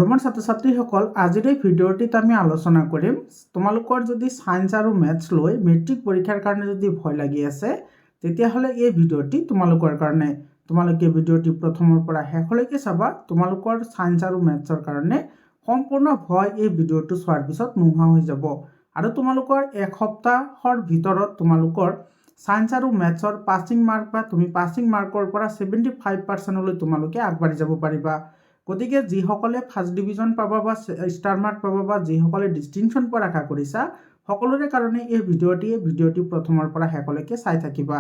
মৰমৰ ছাত্ৰ-ছাত্ৰীসকল, আজিৰ এই ভিডিঅ'টিত আমি আলোচনা কৰিম তোমালোকৰ যদি সায়েন্স আৰু মেথছ লৈ মেট্ৰিক পৰীক্ষাৰ কাৰণে যদি ভয় লাগি আছে তেতিয়াহ'লে এই ভিডিঅ'টি তোমালোকৰ কাৰণে। তোমালোকে ভিডিঅ'টি প্ৰথমৰ পৰা শেষলৈকে চাবা। তোমালোকৰ সায়েন্স আৰু মেথছৰ কাৰণে সম্পূৰ্ণ ভয় এই ভিডিঅ'টো চোৱাৰ পিছত নোহোৱা হৈ যাব আৰু তোমালোকৰ এক সপ্তাহৰ ভিতৰত তোমালোকৰ সায়েন্স আৰু মেথছৰ পাছিং মাৰ্ক বা তুমি পাছিং মাৰ্কৰ পৰা 75% লৈ তোমালোকে আগবাঢ়ি যাব পাৰিবা। গতিকে যিসকলে ফাৰ্ষ্ট ডিভিজন পাবা বা ষ্টাৰ মাৰ্ক পাবা বা যিসকলে ডিষ্টিংশ্যন পোৱাৰ আশা কৰিছা সকলোৰে কাৰণে এই ভিডিঅ'টি প্ৰথমৰ পৰা শেষলৈকে চাই থাকিবা।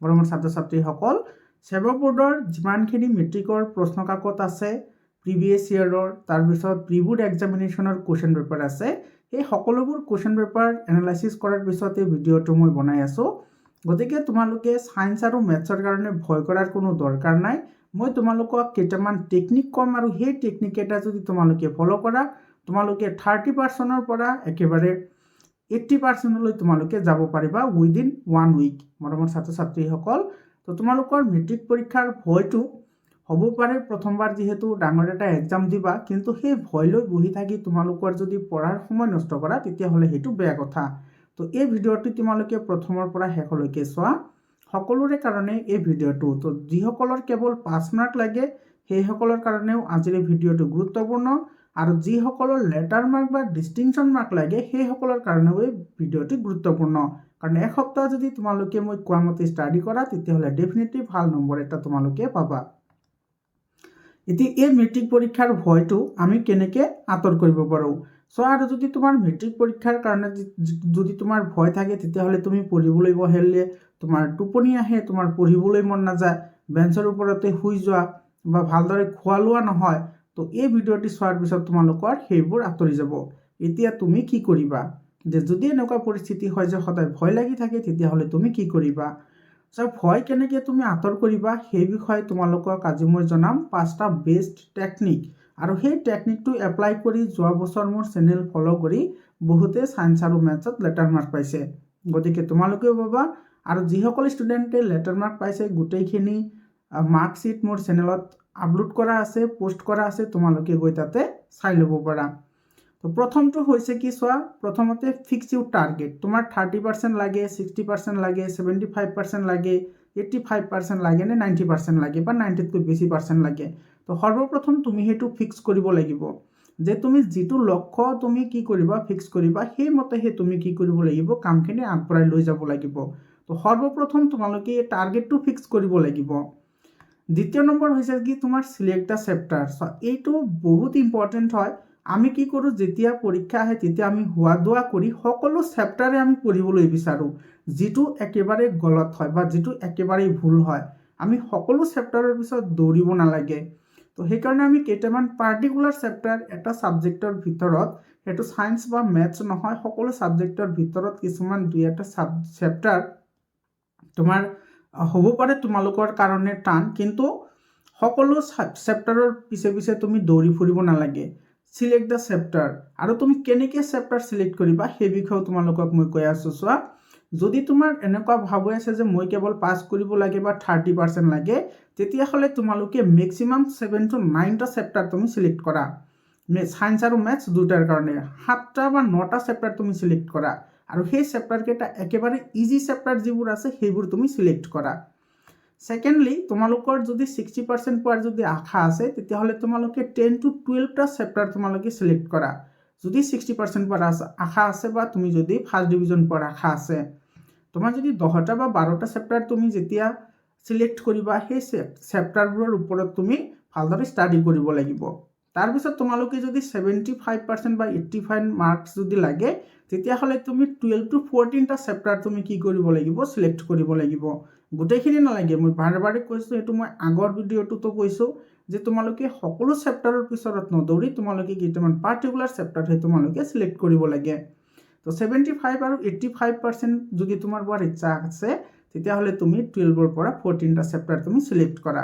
মৰমৰ ছাত্ৰ-ছাত্ৰীসকল, ছেবা বোৰ্ডৰ যিমানখিনি মেট্ৰিকৰ প্ৰশ্ন কাকত আছে প্ৰিভিয়াছ ইয়েৰৰ, তাৰপিছত প্ৰি বোৰ্ড এক্সামিনেশ্যনৰ কুৱেশ্যন পেপাৰ আছে, এই সকলোবোৰ কুৱেশ্যন পেপাৰ এনালাইচিছ কৰাৰ পিছত এই ভিডিঅ'টো মই বনাই আছোঁ। গতিকে তোমালোকে সায়েন্স আৰু মেথছৰ কাৰণে ভয় কৰাৰ কোনো দৰকাৰ নাই। মই তোমালোকক কেইটামান টেকনিক ক'ম আৰু সেই টেকনিক কেইটা যদি তোমালোকে ফ'ল' কৰা তোমালোকে 30% পৰা একেবাৰে 80%লৈ তোমালোকে যাব পাৰিবা উইদিন 1 উইক। মৰমৰ ছাত্ৰ-ছাত্ৰীসকল, তো তোমালোকৰ মেট্ৰিক পৰীক্ষাৰ ভয়টো হ'ব পাৰে প্ৰথমবাৰ যিহেতু ডাঙৰ এটা এক্সাম দিবা, কিন্তু সেই ভয় লৈ বহি থাকি তোমালোকৰ যদি পঢ়াৰ সময় নষ্ট কৰা তেতিয়াহ'লে সেইটো বেয়া কথা। তো এই ভিডিঅ'টি তোমালোকে প্ৰথমৰ পৰা শেষলৈকে চোৱা, সকলোৰে কাৰণে এই ভিডিঅ'টো। তো যিসকলৰ কেৱল 5 মাৰ্ক লাগে সেইসকলৰ কাৰণেও আজিৰ এই ভিডিঅ'টো গুৰুত্বপূৰ্ণ, আৰু যিসকলৰ লেটাৰ মাৰ্ক বা ডিষ্টিংশ্যন মাৰ্ক লাগে সেইসকলৰ কাৰণেও এই ভিডিঅ'টি গুৰুত্বপূৰ্ণ। কাৰণ এসপ্তাহ যদি তোমালোকে মই কোৱা মতে ষ্টাডি কৰা তেতিয়াহ'লে ডেফিনেটলি ভাল নম্বৰ এটা তোমালোকে পাবা। এতিয়া এই মেট্ৰিক পৰীক্ষাৰ ভয়টো আমি কেনেকৈ আঁতৰ কৰিব পাৰোঁ চোৱা। আৰু যদি তোমাৰ মেট্ৰিক পৰীক্ষাৰ কাৰণে যদি তোমাৰ ভয় থাকে তেতিয়াহ'লে তুমি পঢ়িবলৈ বহিলে তোমাৰ টোপনি আহে, তোমাৰ পঢ়িবলৈ মন নাযায়, বেঞ্চৰ ওপৰতে শুই যোৱা বা ভালদৰে খোৱা লোৱা নহয়, তো এই ভিডিঅ'টি চোৱাৰ পিছত তোমালোকৰ সেইবোৰ আঁতৰি যাব। এতিয়া তুমি কি কৰিবা? যে যদি এনেকুৱা পৰিস্থিতি হয় যে সদায় ভয় লাগি থাকে তেতিয়াহ'লে তুমি কি কৰিবা? ভয় কেনেকৈ তুমি আঁতৰ কৰিবা সেই বিষয়ে তোমালোকক আজি মই জনাম 5টা বেষ্ট টেকনিক, আৰু সেই টেকনিকটো এপ্লাই কৰি যোৱা বছৰ মোৰ চেনেল ফ'ল' কৰি বহুতে সায়েন্স আৰু মেথছত লেটাৰ মাৰ্ক পাইছে। গতিকে তোমালোকেও পাবা, আৰু যিসকল ষ্টুডেণ্টে লেটাৰ মাৰ্ক পাইছে গোটেইখিনি মাৰ্কশ্বিট মোৰ চেনেলত আপলোড কৰা আছে, পোষ্ট কৰা আছে, তোমালোকে গৈ তাতে চাই ল'ব পাৰা। তো প্ৰথমটো হৈছে কি চোৱা, প্ৰথমতে ফিক্স ইউৰ টাৰ্গেট। তোমাৰ 30% লাগে, 60% লাগে, 75% লাগে, 85% লাগে নে 90% লাগে বা 90তকৈ বেছি পাৰ্চেণ্ট লাগে। তো সৰ্বপ্ৰথম তুমি সেইটো ফিক্স কৰিব লাগিব যে তুমি যিটো লক্ষ্য তুমি কি কৰিবা ফিক্স কৰিবা, সেইমতেহে তুমি কি কৰিব লাগিব কামখিনি আগবঢ়াই লৈ যাব লাগিব। তো সৰ্বপ্ৰথম তোমালোকে এই টাৰ্গেটটো ফিক্স কৰিব লাগিব। দ্বিতীয় নম্বৰ হৈছে কি তোমাৰ চিলেক্ট দ্য চেপ্টাৰ। এইটো বহুত ইম্পৰ্টেণ্ট হয়। আমি কি কৰোঁ, যেতিয়া পৰীক্ষা আহে তেতিয়া আমি হোৱা দোৱা কৰি সকলো চেপ্টাৰে আমি পঢ়িবলৈ বিচাৰোঁ, যিটো একেবাৰে গলত হয় বা যিটো একেবাৰেই ভুল হয়। আমি সকলো চেপ্টাৰৰ পিছত দৌৰিব নালাগে। তো সেইকাৰণে আমি কেইটামান পাৰ্টিকুলাৰ চেপ্টাৰ এটা ছাবজেক্টৰ ভিতৰত, সেইটো সায়েন্স বা মেথছ নহয়, সকলো ছাবজেক্টৰ ভিতৰত কিছুমান 2-এটা চেপ্টাৰ তোমাৰ হ'ব পাৰে তোমালোকৰ কাৰণে টান, কিন্তু সকলো চেপ্টাৰৰ পিছে পিছে তুমি দৌৰি ফুৰিব নালাগে। চিলেক্ট দ্য চেপ্টাৰ, আৰু তুমি কেনেকৈ চেপ্টাৰ চিলেক্ট কৰিবা সেই বিষয়েও তোমালোকক মই কৈ আছোঁ। চোৱা, যদি তোমাৰ এনেকুৱা ভাৱ হৈ আছে যে মই কেৱল পাছ কৰিব লাগে বা 30% লাগে, তেতিয়াহ'লে তোমালোকে মেক্সিমাম 7 to 9টা চেপ্টাৰ তুমি চিলেক্ট কৰা। সায়েন্স আৰু মেথছ দুটাৰ কাৰণে 7টা বা 9টা চেপ্টাৰ তুমি চিলেক্ট কৰা, আৰু সেই চেপ্টাৰকেইটা একেবাৰে ইজি চেপ্টাৰ যিবোৰ আছে সেইবোৰ তুমি চিলেক্ট কৰা। ছেকেণ্ডলি, তোমালোকৰ যদি 60% পোৱাৰ যদি আশা আছে তেতিয়াহ'লে তোমালোকে 10 to 12টা চেপ্টাৰ তোমালোকে চিলেক্ট কৰা। যদি 60% পোৱাৰ আশা আছে বা তুমি যদি ফাৰ্ষ্ট ডিভিজন পোৱাৰ আশা আছে, তোমাৰ যদি 10টা বা 12টা চেপ্টাৰ তুমি যেতিয়া চিলেক্ট কৰিবা সেই চেপ্টাৰবোৰৰ ওপৰত তুমি ভালদৰে ষ্টাডি কৰিব লাগিব। তাৰপিছত তোমালোকে যদি 75% বা 85 মাৰ্কছ যদি লাগে তেতিয়াহ'লে তুমি 12 to 14টা চেপ্টাৰ তুমি কি কৰিব লাগিব, চিলেক্ট কৰিব লাগিব। গোটেইখিনি নালাগে, মই বাৰে বাৰে কৈছোঁ, এইটো মই আগৰ ভিডিঅ'টোতো কৈছোঁ যে তোমালোকে সকলো চেপ্টাৰৰ পিছত নদৌৰি তোমালোকে কেইটামান পাৰ্টিকুলাৰ চেপ্টাৰহে তোমালোকে চিলেক্ট কৰিব লাগে। তো 75 আৰু 85% যদি তোমাৰ পোৱাৰ ইচ্ছা আছে তেতিয়াহ'লে তুমি 12ৰ পৰা 14টা চেপ্টাৰ তুমি চিলেক্ট কৰা।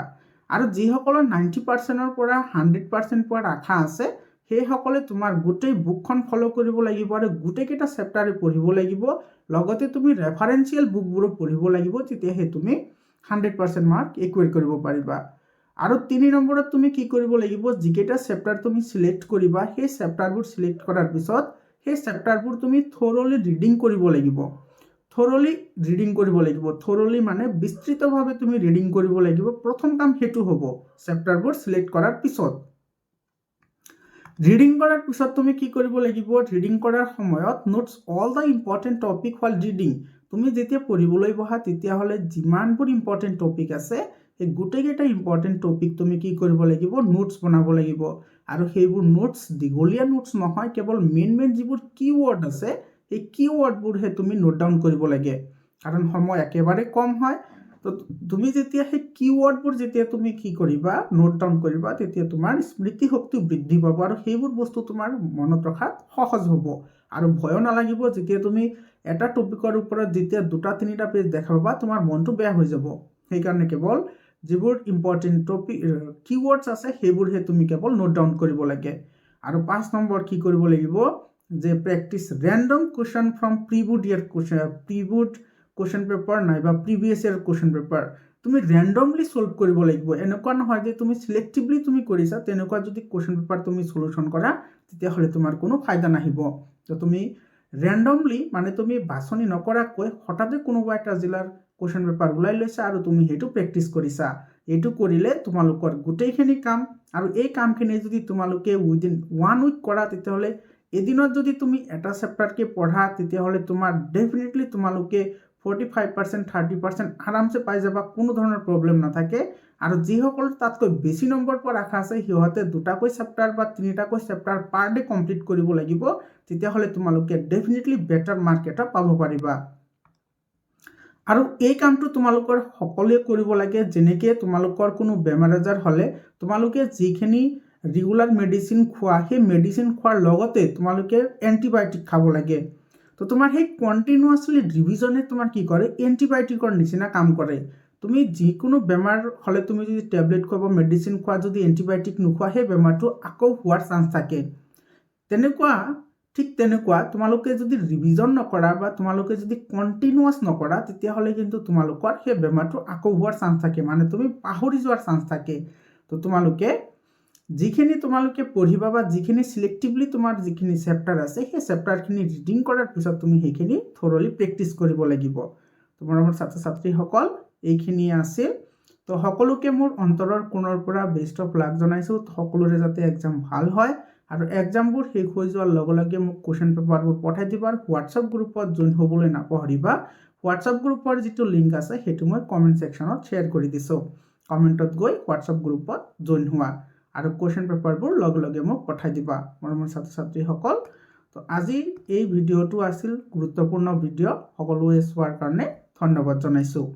আৰু যিসকলৰ 90%ৰ পৰা 100% পোৱাৰ আশা আছে সেইসকলে তোমাৰ গোটেই বুকখন ফ'ল' কৰিব লাগিব আৰু গোটেইকেইটা চেপ্টাৰে পঢ়িব লাগিব, লগতে তুমি ৰেফাৰেঞ্চিয়েল বুকবোৰো পঢ়িব লাগিব, তেতিয়াহে তুমি 100% মাৰ্ক একুৱেৰ কৰিব পাৰিবা। আৰু 3 নম্বৰত তুমি কি কৰিব লাগিব, যিকেইটা চেপ্টাৰ তুমি সিলেক্ট কৰিবা সেই চেপ্টাৰবোৰ সিলেক্ট কৰাৰ পিছত সেই চেপ্টাৰবোৰ তুমি থৰলি ৰিডিং কৰিব লাগিব। থৰলি মানে বিস্তৃতভাৱে তুমি ৰিডিং কৰিব লাগিব। প্ৰথম কাম সেইটো হ'ব চেপ্টাৰবোৰ সিলেক্ট কৰাৰ পিছত। ৰিডিং কৰাৰ পিছত তুমি কি কৰিব লাগিব, ৰিডিং কৰাৰ সময়ত notes all the important topic while reading. তুমি যেতিয়া পঢ়িবলৈ বহা তেতিয়াহ'লে যিমানবোৰ ইম্পৰ্টেণ্ট টপিক আছে এই গোটেইকেইটা ইম্পৰ্টেণ্ট টপিক তুমি কি কৰিব লাগিব, নোটছ বনাব লাগিব। আৰু সেইবোৰ নোটছ দীঘলীয়া নোটছ নহয়, কেৱল মেইন যিবোৰ কিৱৰ্ড আছে এই কিৱৰ্ডবোৰহে তুমি নোট ডাউন কৰিব লাগে, কাৰণ সময় একেবাৰে কম হয়। তো তুমি যেতিয়া সেই কিৱৰ্ডবোৰ যেতিয়া তুমি কি কৰিবা, নোট ডাউন কৰিবা, তেতিয়া তোমাৰ স্মৃতিশক্তি বৃদ্ধি পাব আৰু সেইবোৰ বস্তু তোমাৰ মনত ৰখাত সহজ হ'ব। আৰু ভয়ো নালাগিব, যেতিয়া তুমি এটা টপিকৰ ওপৰত যেতিয়া 2-3টা পেজ দেখা পাবা তোমাৰ মনটো বেয়া হৈ যাব। সেইকাৰণে কেৱল যিবোৰ ইম্পৰ্টেণ্ট টপিক কিৱৰ্ডছ আছে সেইবোৰহে তুমি কেৱল নোট ডাউন কৰিব লাগে। আৰু 5 নম্বৰ কি কৰিব লাগিব, যে practice random question from previous question paper নাইবা প্ৰিভিয়াছ ইয়াৰ কুৱেশ্যন পেপাৰ। তুমি ৰেণ্ডমলি সলভ কৰিব লাগিব। এনেকুৱা নহয় যে তুমি সিলেক্টিভলি তুমি কৰিছা, তেনেকুৱা যদি কুৱেশ্যন পেপাৰ তুমি সলিউশ্যন কৰা তেতিয়াহ'লে তোমাৰ কোনো ফাইদা নাহিব। তো তুমি ৰেণ্ডমলি মানে তুমি বাছনি নকৰাকৈ হঠাতে কোনোবা এটা জিলাৰ কুৱেশ্যন পেপাৰ ওলাই লৈছা আৰু তুমি সেইটো প্ৰেক্টিচ কৰিছা। এইটো কৰিলে তোমালোকৰ গোটেইখিনি কাম, আৰু এই কামখিনি যদি তোমালোকে উইদিন 1 উইক কৰা তেতিয়াহ'লে এদিনত যদি তুমি এটা চেপ্টাৰকে পঢ়া তেতিয়াহ'লে তোমাৰ ডেফিনেটলি তোমালোকে 45% 30% আৰামছে পাই যাবা, কোনো ধৰণৰ প্ৰব্লেম নাথাকে। আৰু যিসকল তাতকৈ বেছি নম্বৰ পোৱাৰ আশা আছে সিহঁতে 2টাকৈ চেপ্টাৰ বা 3টাকৈ চেপ্টাৰ পাৰ ডে কমপ্লিট কৰিব লাগিব, তেতিয়াহ'লে তোমালোকে ডেফিনেটলি বেটাৰ মাৰ্ক এটা পাব পাৰিবা। আৰু এই কামটো তোমালোকৰ সকলোৱে কৰিব লাগে। যেনেকৈ তোমালোকৰ কোনো বেমাৰ আজাৰ হ'লে তোমালোকে যিখিনি ৰেগুলাৰ মেডিচিন খোৱা সেই মেডিচিন খোৱাৰ লগতে তোমালোকে এণ্টিবায়'টিক খাব লাগে। তো তোমাৰ সেই কণ্টিনিউৱাছলি ৰিভিজনে তোমাৰ কি কৰে, এণ্টিবায়'টিকৰ নিচিনা কাম কৰে। তুমি যিকোনো বেমাৰ হ'লে তুমি যদি টেবলেট খোৱা বা মেডিচিন খোৱা, যদি এণ্টিবায়'টিক নোখোৱা সেই বেমাৰটো আকৌ হোৱাৰ চান্স থাকে। ঠিক তেনেকুৱা তোমালোকে যদি ৰিভিজন নকৰা বা তোমালোকে যদি কণ্টিনিউৱাছ নকৰা তেতিয়াহ'লে কিন্তু তোমালোকৰ সেই বেমাৰটো আকৌ হোৱাৰ চান্স থাকে, মানে তুমি পাহৰি যোৱাৰ চান্স থাকে। তো তোমালোকে যিখিনি তোমালোকে পঢ়িবা বা যিখিনি সিলেক্টিভলি তোমাৰ যিখিনি চেপ্টাৰ আছে সেই চেপ্টাৰখিনি ৰিডিং কৰাৰ পিছত তুমি সেইখিনি থৰলি প্ৰেক্টিচ কৰিব লাগিব। তোমাৰ ছাত্ৰ ছাত্ৰীসকল এইখিনিয়ে আছিল। তো সকলোকে মোৰ অন্তৰৰ কোণৰ পৰা বেষ্ট অফ লাক জনাইছোঁ। সকলোৰে যাতে এক্সাম ভাল হয়, আৰু এক্সামবোৰ শেষ হৈ যোৱাৰ লগে লগে মোক কুৱেশ্যন পেপাৰবোৰ পঠাই দিবা। আৰু হোৱাটছআপ গ্ৰুপত জইন হ'বলৈ নাপাহৰিবা। হোৱাটছআপ গ্ৰুপৰ যিটো লিংক আছে সেইটো মই কমেণ্ট ছেকশ্যনত শ্বেয়াৰ কৰি দিছোঁ। কমেণ্টত গৈ হোৱাটছআপ গ্ৰুপত জইন হোৱা আৰু কুৱেশ্যন পেপাৰবোৰ লগে লগে মোক পঠাই দিবা মৰমৰ ছাত্ৰ ছাত্ৰীসকল। তো আজি এই ভিডিঅ'টো আছিল গুৰুত্বপূৰ্ণ ভিডিঅ'। সকলোৱে চোৱাৰ কাৰণে ধন্যবাদ জনাইছোঁ।